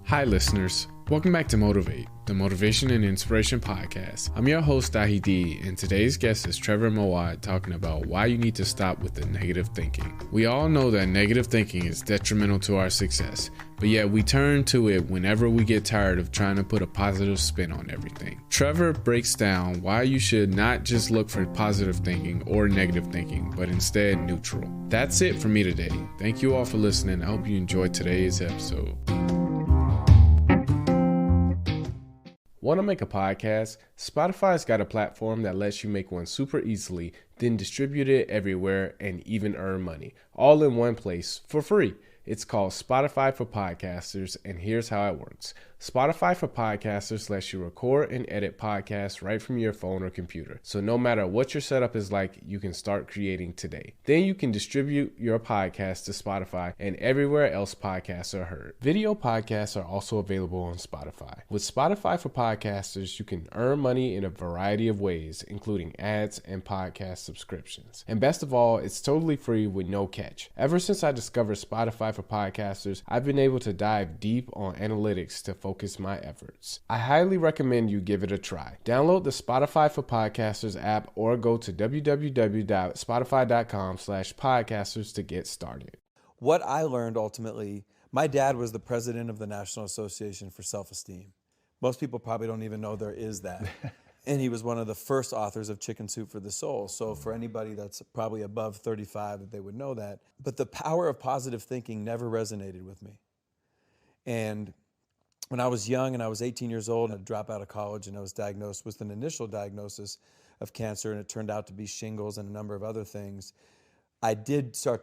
Hi, listeners. Welcome back to Motiv8, the Motivation and Inspiration Podcast. I'm your host, Dahi D, and today's guest is Trevor Moawad talking about why you need to stop with the negative thinking. We all know that negative thinking is detrimental to our success, but yet we turn to it whenever we get tired of trying to put a positive spin on everything. Trevor breaks down why you should not just look for positive thinking or negative thinking, but instead neutral. That's it for me today. Thank you all for listening. I hope you enjoyed today's episode. Want to make a podcast? Spotify's got a platform that lets you make one super easily, then distribute it everywhere and even earn money, all in one place for free. It's called Spotify for Podcasters, and here's how it works. Spotify for Podcasters lets you record and edit podcasts right from your phone or computer. So no matter what your setup is like, you can start creating today. Then you can distribute your podcast to Spotify and everywhere else podcasts are heard. Video podcasts are also available on Spotify. With Spotify for Podcasters, you can earn money in a variety of ways, including ads and podcast subscriptions. And best of all, it's totally free with no catch. Ever since I discovered Spotify for Podcasters, I've been able to dive deep on analytics to focus my efforts. I highly recommend you give it a try. Download the Spotify for Podcasters app or go to www.spotify.com/podcasters to get started. What I learned ultimately, my dad was the president of the National Association for Self-Esteem. Most people probably don't even know there is that. And he was one of the first authors of Chicken Soup for the Soul. So for anybody that's probably above 35, that they would know that. But the power of positive thinking never resonated with me. And when I was young and I was 18 years old, I dropped out of college and I was diagnosed with an initial diagnosis of cancer, and it turned out to be shingles and a number of other things. I did start